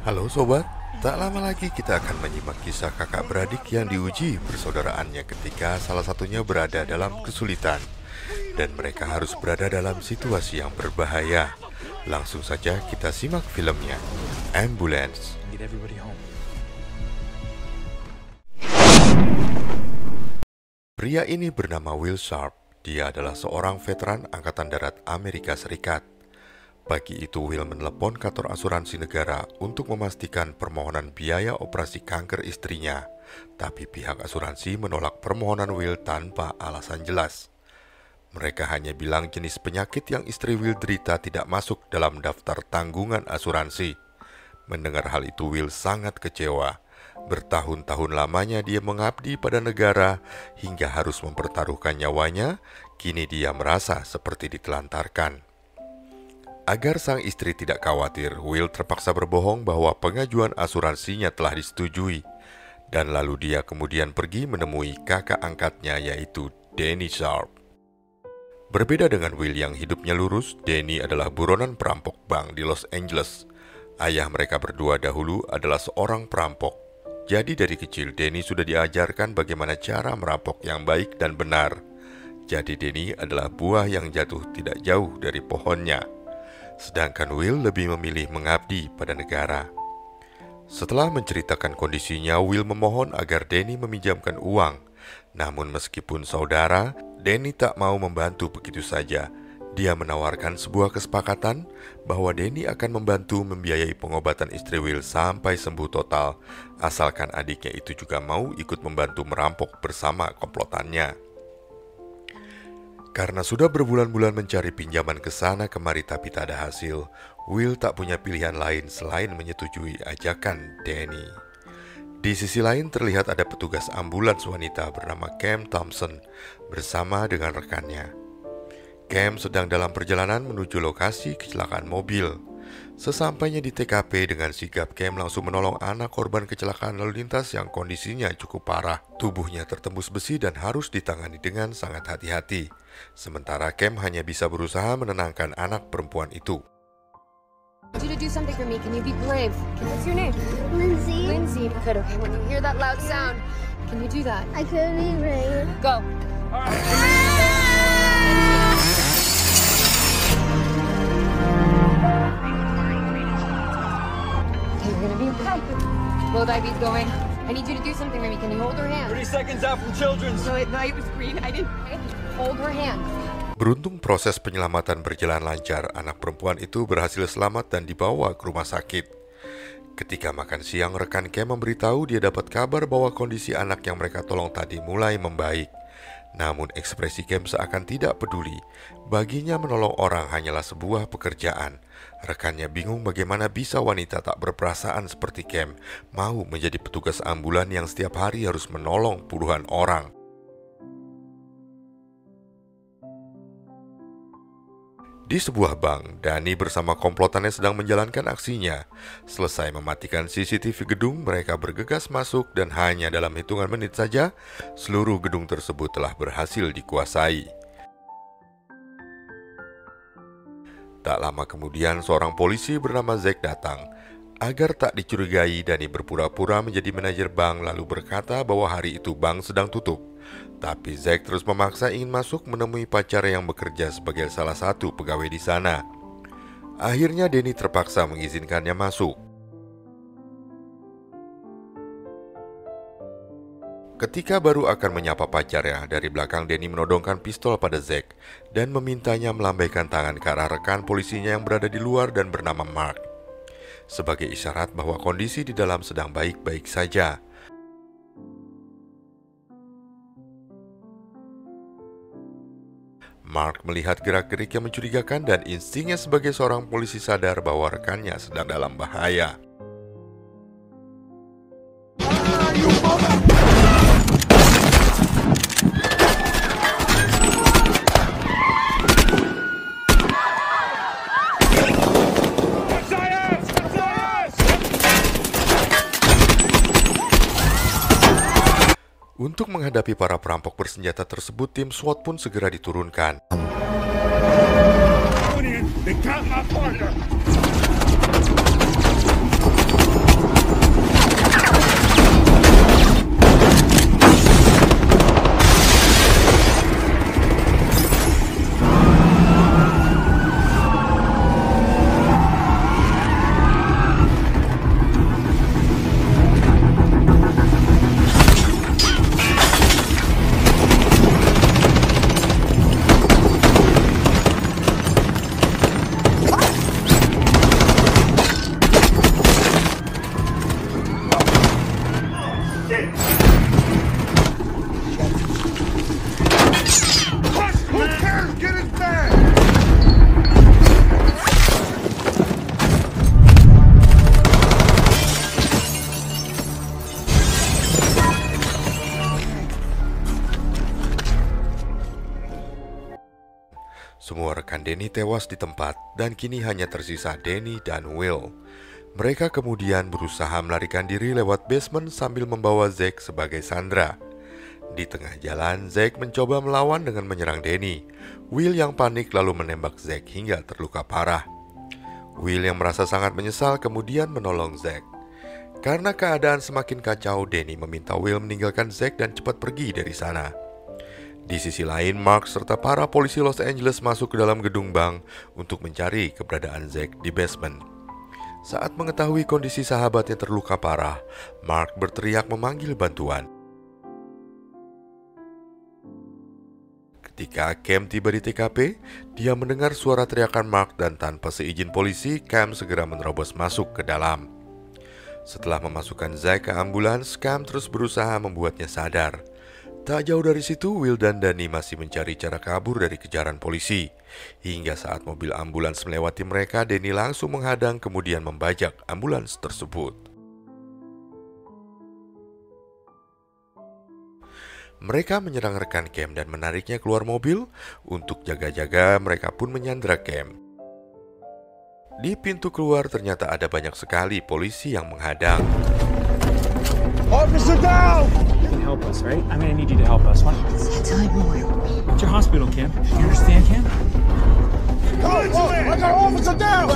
Halo sobat, tak lama lagi kita akan menyimak kisah kakak beradik yang diuji persaudaraannya ketika salah satunya berada dalam kesulitan dan mereka harus berada dalam situasi yang berbahaya. Langsung saja kita simak filmnya, Ambulance. Pria ini bernama Will Sharp. Dia adalah seorang veteran Angkatan Darat Amerika Serikat. Pagi itu Will menelepon kantor asuransi negara untuk memastikan permohonan biaya operasi kanker istrinya. Tapi pihak asuransi menolak permohonan Will tanpa alasan jelas. Mereka hanya bilang jenis penyakit yang istri Will derita tidak masuk dalam daftar tanggungan asuransi. Mendengar hal itu Will sangat kecewa. Bertahun-tahun lamanya dia mengabdi pada negara hingga harus mempertaruhkan nyawanya. Kini dia merasa seperti ditelantarkan. Agar sang istri tidak khawatir, Will terpaksa berbohong bahwa pengajuan asuransinya telah disetujui. Dan lalu dia kemudian pergi menemui kakak angkatnya yaitu Danny Sharp. Berbeda dengan Will yang hidupnya lurus, Danny adalah buronan perampok bank di Los Angeles. Ayah mereka berdua dahulu adalah seorang perampok. Jadi dari kecil Danny sudah diajarkan bagaimana cara merampok yang baik dan benar. Jadi Danny adalah buah yang jatuh tidak jauh dari pohonnya. Sedangkan Will lebih memilih mengabdi pada negara. Setelah menceritakan kondisinya, Will memohon agar Danny meminjamkan uang. Namun meskipun saudara, Danny tak mau membantu begitu saja. Dia menawarkan sebuah kesepakatan bahwa Danny akan membantu membiayai pengobatan istri Will sampai sembuh total, asalkan adiknya itu juga mau ikut membantu merampok bersama komplotannya. Karena sudah berbulan-bulan mencari pinjaman ke sana kemari tapi tak ada hasil, Will tak punya pilihan lain selain menyetujui ajakan Danny. Di sisi lain terlihat ada petugas ambulans wanita bernama Cam Thompson bersama dengan rekannya. Cam sedang dalam perjalanan menuju lokasi kecelakaan mobil. Sesampainya di TKP dengan sigap Cam langsung menolong anak korban kecelakaan lalu lintas yang kondisinya cukup parah. Tubuhnya tertembus besi dan harus ditangani dengan sangat hati-hati. Sementara Cam hanya bisa berusaha menenangkan anak perempuan itu. I need you to do something for me. Can you be brave? What's your name? Lindsay. Lindsay. Good. Okay, when you hear that loud sound, can you do that? I could be brave. Go. Okay, you're gonna be okay. Both IVs going. I need you to do something for me. Can you hold her hand? 30 seconds out from children's. No, it was green. I didn't. Hold her hand. Beruntung proses penyelamatan berjalan lancar, anak perempuan itu berhasil selamat dan dibawa ke rumah sakit. Ketika makan siang, rekan Cam memberitahu dia dapat kabar bahwa kondisi anak yang mereka tolong tadi mulai membaik. Namun ekspresi Cam seakan tidak peduli. Baginya menolong orang hanyalah sebuah pekerjaan. Rekannya bingung bagaimana bisa wanita tak berperasaan seperti Cam mau menjadi petugas ambulan yang setiap hari harus menolong puluhan orang. Di sebuah bank, Danny bersama komplotannya sedang menjalankan aksinya. Selesai mematikan CCTV gedung, mereka bergegas masuk dan hanya dalam hitungan menit saja, seluruh gedung tersebut telah berhasil dikuasai. Tak lama kemudian, seorang polisi bernama Zack datang. Agar tak dicurigai, Danny berpura-pura menjadi manajer bank lalu berkata bahwa hari itu bank sedang tutup. Tapi Zack terus memaksa ingin masuk menemui pacarnya yang bekerja sebagai salah satu pegawai di sana. Akhirnya Danny terpaksa mengizinkannya masuk. Ketika baru akan menyapa pacarnya, dari belakang Danny menodongkan pistol pada Zack dan memintanya melambaikan tangan ke arah rekan polisinya yang berada di luar dan bernama Mark, sebagai isyarat bahwa kondisi di dalam sedang baik-baik saja. Mark melihat gerak-gerik yang mencurigakan dan instingnya sebagai seorang polisi sadar bahwa rekannya sedang dalam bahaya. Untuk menghadapi para perampok bersenjata tersebut, tim SWAT pun segera diturunkan. They got my partner! Semua rekan Danny tewas di tempat dan kini hanya tersisa Danny dan Will. Mereka kemudian berusaha melarikan diri lewat basement sambil membawa Zack sebagai sandera. Di tengah jalan, Zack mencoba melawan dengan menyerang Danny. Will yang panik lalu menembak Zack hingga terluka parah. Will yang merasa sangat menyesal kemudian menolong Zack. Karena keadaan semakin kacau, Danny meminta Will meninggalkan Zack dan cepat pergi dari sana. Di sisi lain, Mark serta para polisi Los Angeles masuk ke dalam gedung bank untuk mencari keberadaan Zack di basement. Saat mengetahui kondisi sahabatnya terluka parah, Mark berteriak memanggil bantuan. Ketika Cam tiba di TKP, dia mendengar suara teriakan Mark dan tanpa seizin polisi, Cam segera menerobos masuk ke dalam. Setelah memasukkan Zack ke ambulans, Cam terus berusaha membuatnya sadar. Tak jauh dari situ, Will dan Danny masih mencari cara kabur dari kejaran polisi. Hingga saat mobil ambulans melewati mereka, Danny langsung menghadang kemudian membajak ambulans tersebut. Mereka menyerang rekan Cam dan menariknya keluar mobil. Untuk jaga-jaga, mereka pun menyandra Cam. Di pintu keluar ternyata ada banyak sekali polisi yang menghadang. Officer down! You can help us, right? I'm gonna need you to help us. What? Tell me more. It's your hospital, Cam. You understand, Cam? Oh, I got officer down!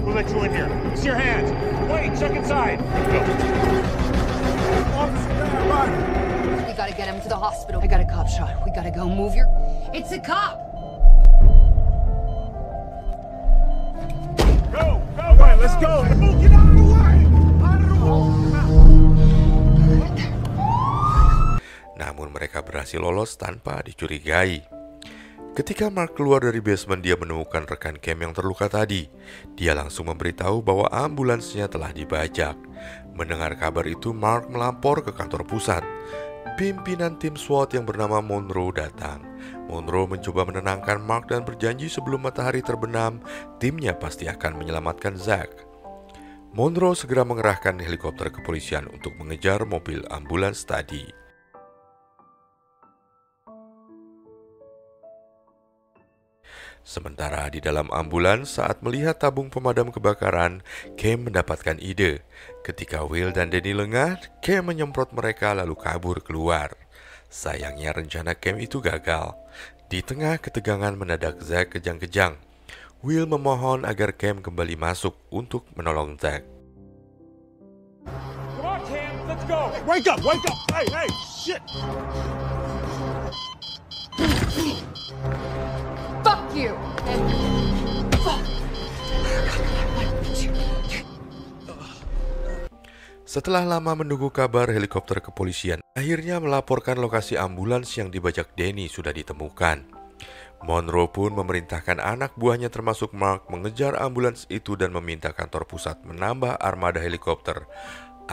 We'll let you in here. It's your hands. Wait, check inside. Go. Officer down, right. We gotta get him to the hospital. I got a cop shot. We gotta go. Move your... It's a cop! Go! Go! All right, let's go! Get out of the way! Out of the way! Namun mereka berhasil lolos tanpa dicurigai. Ketika Mark keluar dari basement, dia menemukan rekan Cam yang terluka tadi. Dia langsung memberitahu bahwa ambulansnya telah dibajak. Mendengar kabar itu, Mark melapor ke kantor pusat. Pimpinan tim SWAT yang bernama Monroe datang. Monroe mencoba menenangkan Mark dan berjanji sebelum matahari terbenam, timnya pasti akan menyelamatkan Zack. Monroe segera mengerahkan helikopter kepolisian untuk mengejar mobil ambulans tadi. Sementara di dalam ambulans, saat melihat tabung pemadam kebakaran, Cam mendapatkan ide. Ketika Will dan Danny lengah, Cam menyemprot mereka lalu kabur keluar. Sayangnya rencana Cam itu gagal. Di tengah ketegangan mendadak Zack kejang-kejang. Will memohon agar Cam kembali masuk untuk menolong Zack. Come on, Cam, let's go! Wake up! Wake up! Hey, hey! Shit! Fuck you! Setelah lama menunggu kabar, helikopter kepolisian akhirnya melaporkan lokasi ambulans yang dibajak Danny sudah ditemukan. Monroe pun memerintahkan anak buahnya termasuk Mark mengejar ambulans itu dan meminta kantor pusat menambah armada helikopter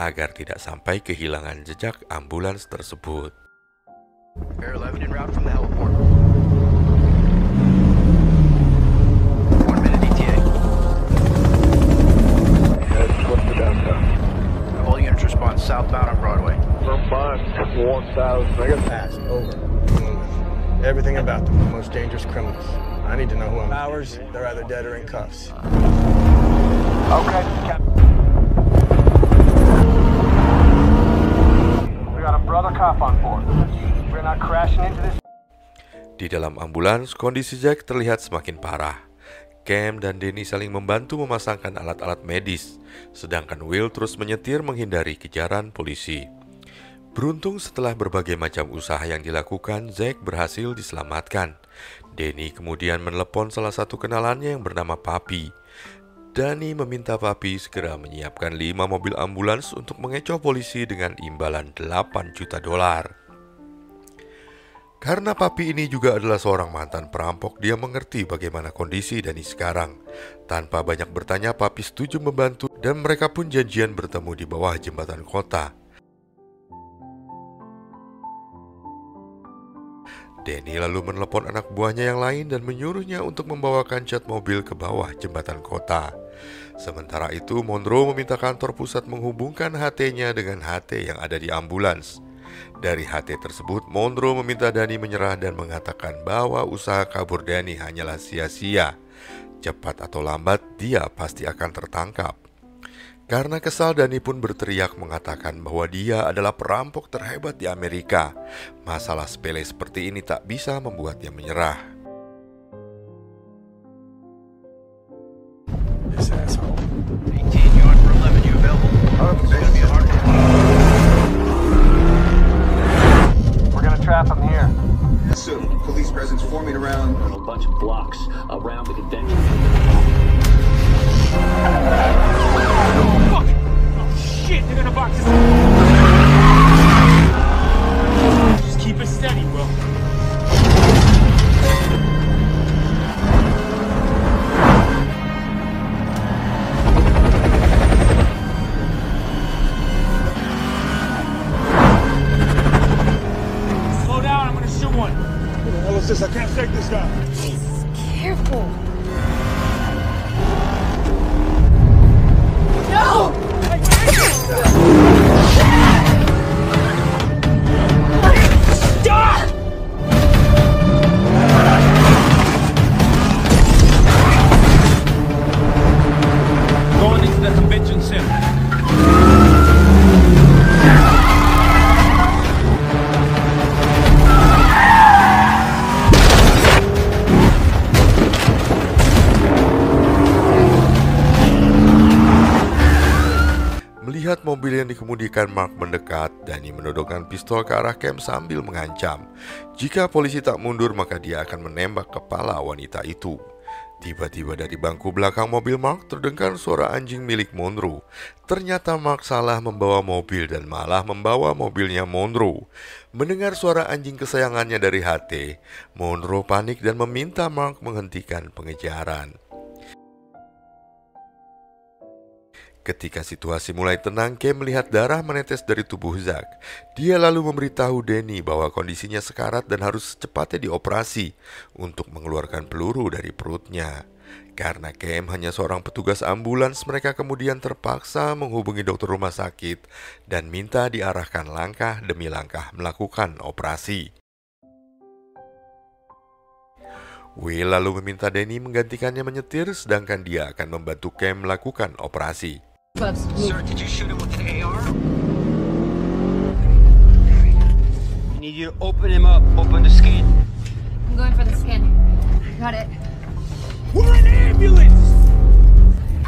agar tidak sampai kehilangan jejak ambulans tersebut. Air 11 en route from the heliport. 1 minute ETA. Head towards the downtown. All units respond southbound on Broadway. From 1,000. I got passed. Over. Everything about them. The most dangerous criminals. I need to know who I'm. Powers, they're either dead or in cuffs. Okay, Captain. We got a brother cop on board. We're not crashing into this. Di dalam ambulans, kondisi Zack terlihat semakin parah. Cam dan Danny saling membantu memasangkan alat-alat medis, sedangkan Will terus menyetir menghindari kejaran polisi. Beruntung setelah berbagai macam usaha yang dilakukan, Zack berhasil diselamatkan. Danny kemudian menelepon salah satu kenalannya yang bernama Papi. Danny meminta Papi segera menyiapkan 5 mobil ambulans untuk mengecoh polisi dengan imbalan $8 juta. Karena Papi ini juga adalah seorang mantan perampok, dia mengerti bagaimana kondisi Danny sekarang. Tanpa banyak bertanya, Papi setuju membantu dan mereka pun janjian bertemu di bawah jembatan kota. Danny lalu menelepon anak buahnya yang lain dan menyuruhnya untuk membawakan cat mobil ke bawah jembatan kota. Sementara itu, Monroe meminta kantor pusat menghubungkan HT-nya dengan HT yang ada di ambulans. Dari HT tersebut, Monroe meminta Danny menyerah dan mengatakan bahwa usaha kabur Danny hanyalah sia-sia. Cepat atau lambat, dia pasti akan tertangkap. Karena kesal, Danny pun berteriak mengatakan bahwa dia adalah perampok terhebat di Amerika. Masalah sepele seperti ini tak bisa membuatnya menyerah. This asshole. 18 yard for 11, you available? It's gonna be a hard one. We're gonna trap him here. Soon, police presence forming around a bunch of blocks around the convention. Fuck! Oh shit, they're gonna box us in. Just keep it steady, Will. Slow down, I'm gonna shoot one. What the hell is this? I can't take this guy. Jesus, careful. No! Stop! Going into the convention center. Melihat mobil yang dikemudikan Mark mendekat, Danny menodongkan pistol ke arah Cam sambil mengancam. Jika polisi tak mundur, maka dia akan menembak kepala wanita itu. Tiba-tiba dari bangku belakang mobil Mark terdengar suara anjing milik Monroe. Ternyata Mark salah membawa mobil dan malah membawa mobilnya Monroe. Mendengar suara anjing kesayangannya dari HT, Monroe panik dan meminta Mark menghentikan pengejaran. Ketika situasi mulai tenang, Cam melihat darah menetes dari tubuh Zack. Dia lalu memberitahu Danny bahwa kondisinya sekarat dan harus secepatnya dioperasi untuk mengeluarkan peluru dari perutnya. Karena Cam hanya seorang petugas ambulans, mereka kemudian terpaksa menghubungi dokter rumah sakit dan minta diarahkan langkah demi langkah melakukan operasi. Will lalu meminta Danny menggantikannya menyetir, sedangkan dia akan membantu Cam melakukan operasi. Bubs, Sir, did you shoot him with an AR? I need you to open him up. Open the skin. I'm going for the skin. Got it. We're an ambulance!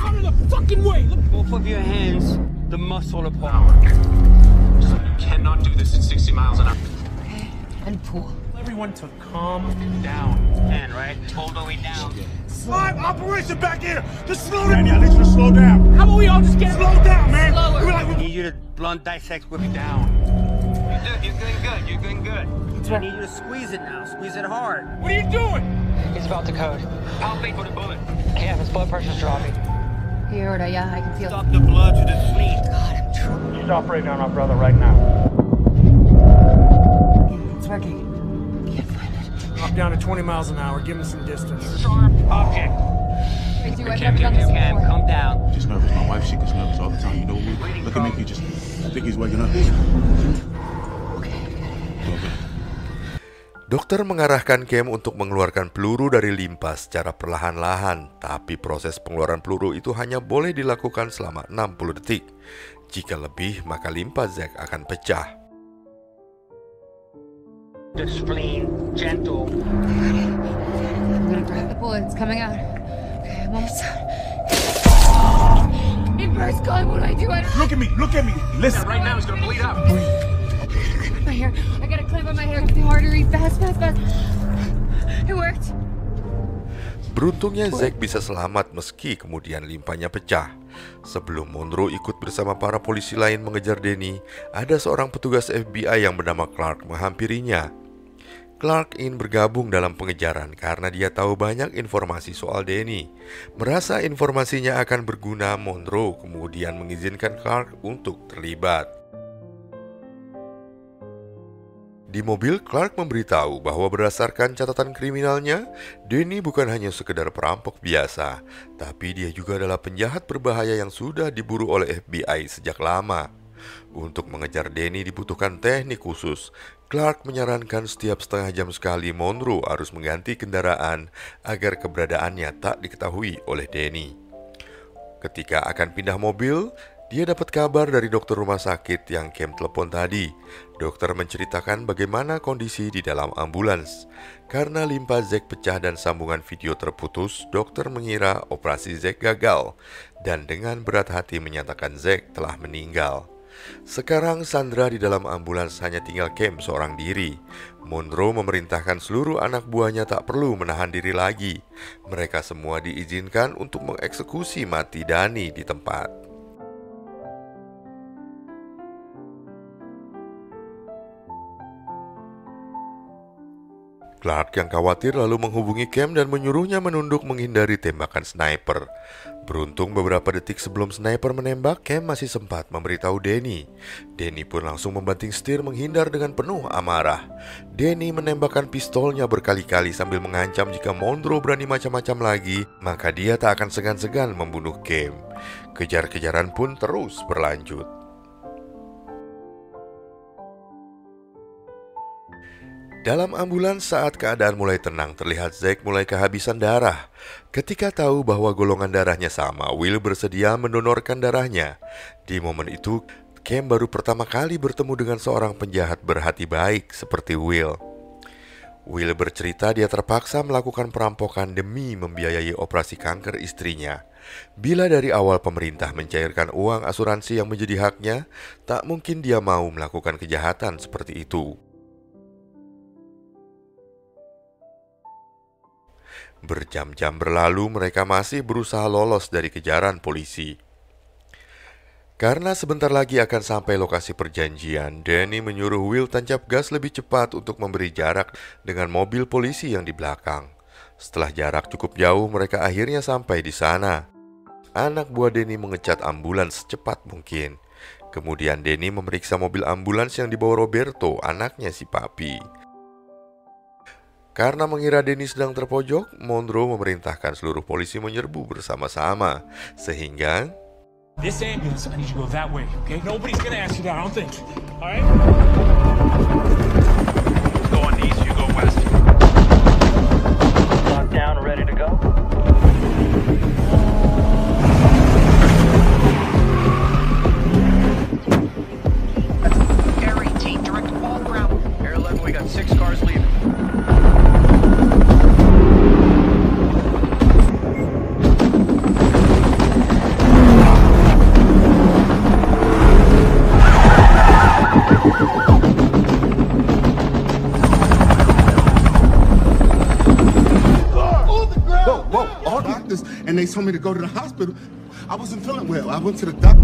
Out of the fucking way! Look. Both of your hands, the muscle apart. You cannot do this at 60 miles an hour. Okay, and pull. Everyone to calm down. Hand, right? All the way down. Live operation back here! Just slow down! I need you to slow down. How about we all just get slow down, man? Slower. I need you to blunt dissect with me Down. You're doing good. You're doing good. I need you to squeeze it now. Squeeze it hard. What are you doing? He's about to code. Palpate for the bullet. Yeah, his blood pressure's dropping. The aorta, yeah, I can feel it. Stop the blood to the sleep. God, I'm trying. Just operate on our brother right now. It's working. Can't find it. Drop down to 20 miles an hour. Give him some distance. Sharp object. Wait, I've never done this Cam, before. come down. Just nervous. My wife, she gets nervous all the time. You know, look at me, you just think he's waking up. Dokter mengarahkan Cam untuk mengeluarkan peluru dari limpa secara perlahan-lahan, tapi proses pengeluaran peluru itu hanya boleh dilakukan selama 60 detik. Jika lebih, maka limpa Zack akan pecah. Just clean, gentle. I'm gonna grab the bullet. It's coming out. Okay, I'm almost done. It bursts, God. What do I do? Look at me. Look at me. Listen. Right now he's gonna bleed out. My hair. I gotta clamp on my hair. The artery. Fast, fast, fast. It worked. Beruntungnya Zack bisa selamat meski kemudian limpahnya pecah. Sebelum Monroe ikut bersama para polisi lain mengejar Danny, ada seorang petugas FBI yang bernama Clark menghampirinya. Clark ingin bergabung dalam pengejaran karena dia tahu banyak informasi soal Danny. Merasa informasinya akan berguna, Monroe kemudian mengizinkan Clark untuk terlibat. Di mobil, Clark memberitahu bahwa berdasarkan catatan kriminalnya, Danny bukan hanya sekedar perampok biasa, tapi dia juga adalah penjahat berbahaya yang sudah diburu oleh FBI sejak lama. Untuk mengejar Danny dibutuhkan teknik khusus. Clark menyarankan setiap setengah jam sekali Monroe harus mengganti kendaraan agar keberadaannya tak diketahui oleh Danny. Ketika akan pindah mobil, dia dapat kabar dari dokter rumah sakit yang Cam telepon tadi. Dokter menceritakan bagaimana kondisi di dalam ambulans. Karena limpa Zack pecah dan sambungan video terputus, dokter mengira operasi Zack gagal dan dengan berat hati menyatakan Zack telah meninggal. Sekarang Sandra di dalam ambulans hanya tinggal Cam seorang diri. Monroe memerintahkan seluruh anak buahnya tak perlu menahan diri lagi. Mereka semua diizinkan untuk mengeksekusi mati Danny di tempat. Clark yang khawatir lalu menghubungi Cam dan menyuruhnya menunduk menghindari tembakan sniper. Beruntung beberapa detik sebelum sniper menembak, Cam masih sempat memberitahu Danny. Danny pun langsung membanting setir menghindar dengan penuh amarah. Danny menembakkan pistolnya berkali-kali sambil mengancam jika Monroe berani macam-macam lagi, maka dia tak akan segan-segan membunuh Cam. Kejar-kejaran pun terus berlanjut. Dalam ambulans saat keadaan mulai tenang, terlihat Zack mulai kehabisan darah. Ketika tahu bahwa golongan darahnya sama, Will bersedia mendonorkan darahnya. Di momen itu, Cam baru pertama kali bertemu dengan seorang penjahat berhati baik seperti Will. Will bercerita dia terpaksa melakukan perampokan demi membiayai operasi kanker istrinya. Bila dari awal pemerintah mencairkan uang asuransi yang menjadi haknya, tak mungkin dia mau melakukan kejahatan seperti itu. Berjam-jam berlalu, mereka masih berusaha lolos dari kejaran polisi. Karena sebentar lagi akan sampai lokasi perjanjian, Danny menyuruh Will tancap gas lebih cepat untuk memberi jarak dengan mobil polisi yang di belakang. Setelah jarak cukup jauh, mereka akhirnya sampai di sana. Anak buah Danny mengecat ambulans secepat mungkin. Kemudian Danny memeriksa mobil ambulans yang dibawa Roberto, anaknya si Papi. Karena mengira Danny sedang terpojok, Monroe memerintahkan seluruh polisi menyerbu bersama-sama. Sehingga This ambulance, I need you to go that way, okay? Nobody's gonna ask you that, I don't think. All right? Go on east, you go west. Locked down, ready to go. Air 18, direct to all ground. Air 11, we got 6 cars leaving. And they told me to go to the hospital. I wasn't feeling well. I went to the doctor.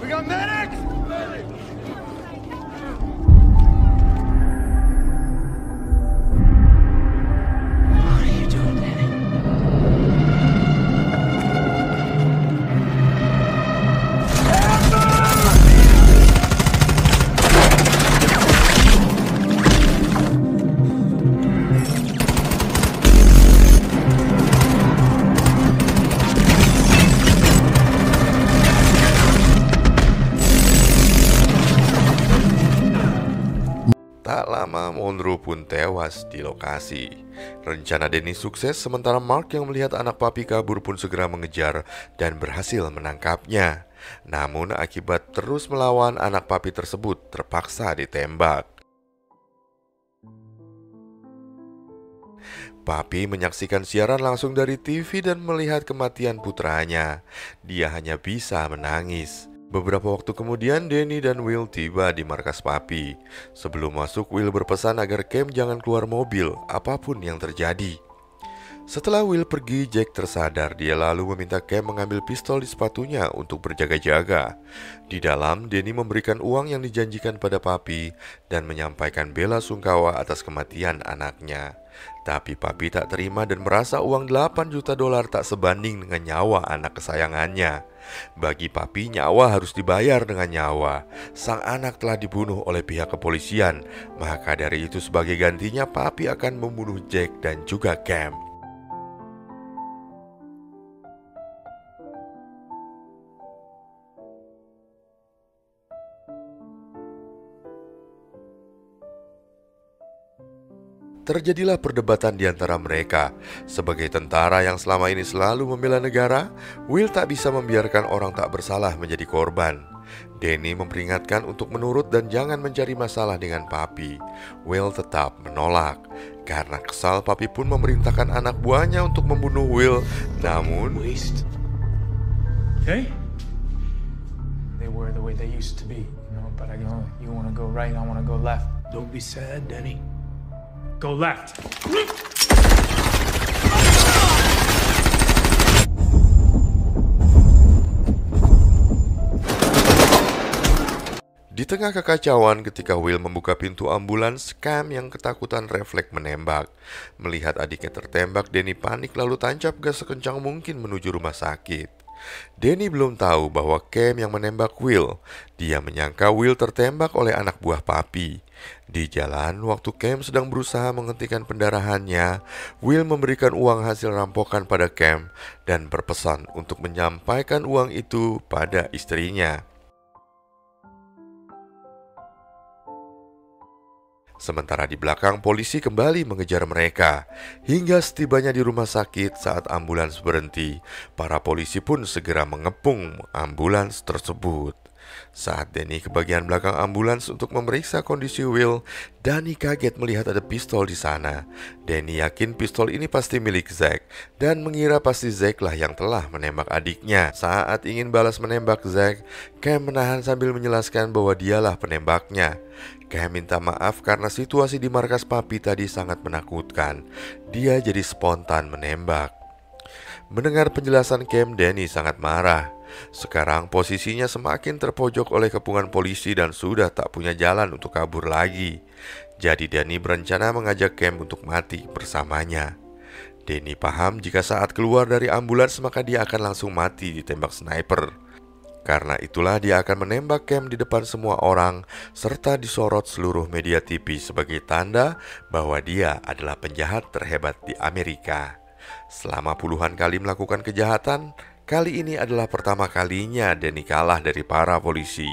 We got medics! Tak lama Monroe pun tewas di lokasi. Rencana Danny sukses sementara Mark yang melihat anak papi kabur pun segera mengejar dan berhasil menangkapnya. Namun akibat terus melawan, anak papi tersebut terpaksa ditembak. Papi menyaksikan siaran langsung dari TV dan melihat kematian putranya. Dia hanya bisa menangis. Beberapa waktu kemudian, Danny dan Will tiba di markas papi. Sebelum masuk, Will berpesan agar Cam jangan keluar mobil, apapun yang terjadi. Setelah Will pergi, Jack tersadar. Dia lalu meminta Cam mengambil pistol di sepatunya untuk berjaga-jaga. Di dalam, Danny memberikan uang yang dijanjikan pada papi dan menyampaikan bela sungkawa atas kematian anaknya. Tapi papi tak terima dan merasa uang $8 juta tak sebanding dengan nyawa anak kesayangannya. Bagi papi, nyawa harus dibayar dengan nyawa. Sang anak telah dibunuh oleh pihak kepolisian. Maka dari itu sebagai gantinya papi akan membunuh Jack dan juga Cam. Terjadilah perdebatan di antara mereka. Sebagai tentara yang selama ini selalu membela negara, Will tak bisa membiarkan orang tak bersalah menjadi korban. Danny memperingatkan untuk menurut dan jangan mencari masalah dengan papi. Will tetap menolak. Karena kesal, papi pun memerintahkan anak buahnya untuk membunuh Will. Namun, Okay? They were the way they used to be, but you want to go right, I want to go left. Don't be sad, Danny. Go left. di tengah kekacauan ketika Will membuka pintu ambulans, Cam yang ketakutan refleks menembak. Melihat adiknya tertembak, Danny panik lalu tancap gas sekencang mungkin menuju rumah sakit. Danny belum tahu bahwa Cam yang menembak Will. Dia menyangka Will tertembak oleh anak buah papi. Di jalan, waktu Cam sedang berusaha menghentikan pendarahannya, Will memberikan uang hasil rampokan pada Cam dan berpesan untuk menyampaikan uang itu pada istrinya. Sementara di belakang, polisi kembali mengejar mereka. Hingga setibanya di rumah sakit saat ambulans berhenti, para polisi pun segera mengepung ambulans tersebut. Saat Danny ke bagian belakang ambulans untuk memeriksa kondisi Will, Danny kaget melihat ada pistol di sana. Danny yakin pistol ini pasti milik Zack dan mengira pasti Zack lah yang telah menembak adiknya. Saat ingin balas menembak Zack, Cam menahan sambil menjelaskan bahwa dialah penembaknya. Cam minta maaf karena situasi di markas papi tadi sangat menakutkan. Dia jadi spontan menembak. Mendengar penjelasan Cam, Danny sangat marah. Sekarang posisinya semakin terpojok oleh kepungan polisi dan sudah tak punya jalan untuk kabur lagi. Jadi Danny berencana mengajak Cam untuk mati bersamanya. Danny paham jika saat keluar dari ambulans maka dia akan langsung mati ditembak sniper. Karena itulah dia akan menembak Cam di depan semua orang serta disorot seluruh media TV sebagai tanda bahwa dia adalah penjahat terhebat di Amerika. Selama puluhan kali melakukan kejahatan, kali ini adalah pertama kalinya Danny kalah dari para polisi.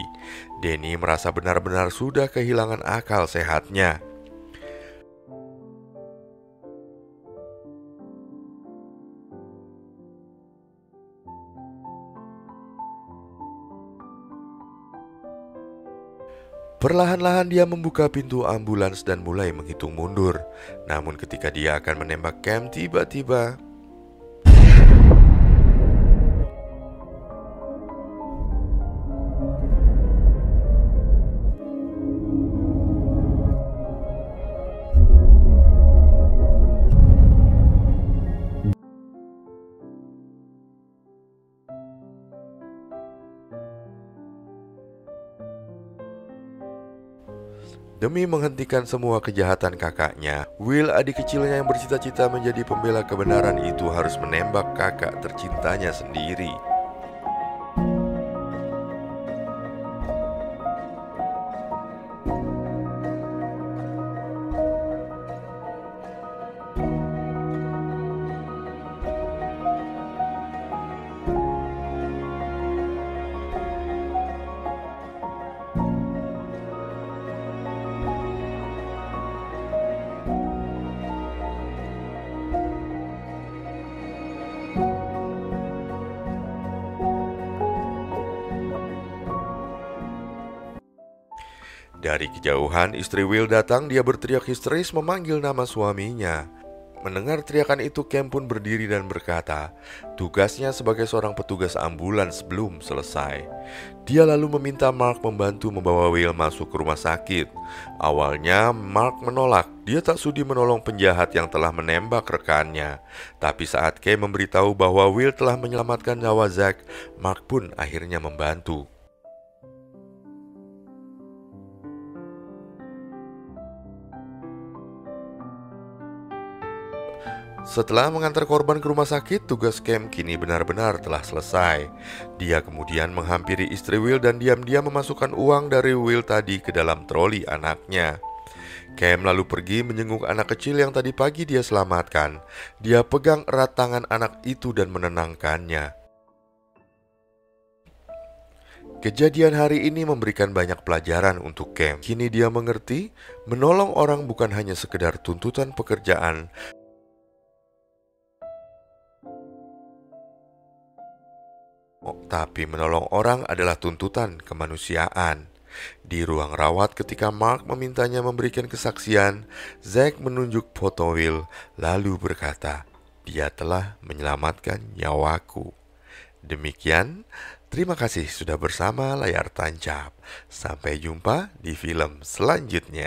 Danny merasa benar-benar sudah kehilangan akal sehatnya. Perlahan-lahan dia membuka pintu ambulans dan mulai menghitung mundur. Namun ketika dia akan menembak Cam, tiba-tiba demi menghentikan semua kejahatan kakaknya, Will, adik kecilnya yang bercita-cita menjadi pembela kebenaran itu, harus menembak kakak tercintanya sendiri. Dari kejauhan, istri Will datang. Dia berteriak histeris memanggil nama suaminya. Mendengar teriakan itu, Cam pun berdiri dan berkata, tugasnya sebagai seorang petugas ambulans belum selesai. Dia lalu meminta Mark membantu membawa Will masuk ke rumah sakit. Awalnya Mark menolak. Dia tak sudi menolong penjahat yang telah menembak rekannya. Tapi saat Cam memberitahu bahwa Will telah menyelamatkan nyawa Zack, Mark pun akhirnya membantu. Setelah mengantar korban ke rumah sakit, tugas Cam kini benar-benar telah selesai. Dia kemudian menghampiri istri Will dan diam-diam memasukkan uang dari Will tadi ke dalam troli anaknya. Cam lalu pergi menjenguk anak kecil yang tadi pagi dia selamatkan. Dia pegang erat tangan anak itu dan menenangkannya. Kejadian hari ini memberikan banyak pelajaran untuk Cam. Kini dia mengerti, menolong orang bukan hanya sekedar tuntutan pekerjaan, tapi menolong orang adalah tuntutan kemanusiaan. Di ruang rawat ketika Mark memintanya memberikan kesaksian, Zack menunjuk foto Will lalu berkata, "Dia telah menyelamatkan nyawaku." Demikian, terima kasih sudah bersama layar tancap. Sampai jumpa di film selanjutnya.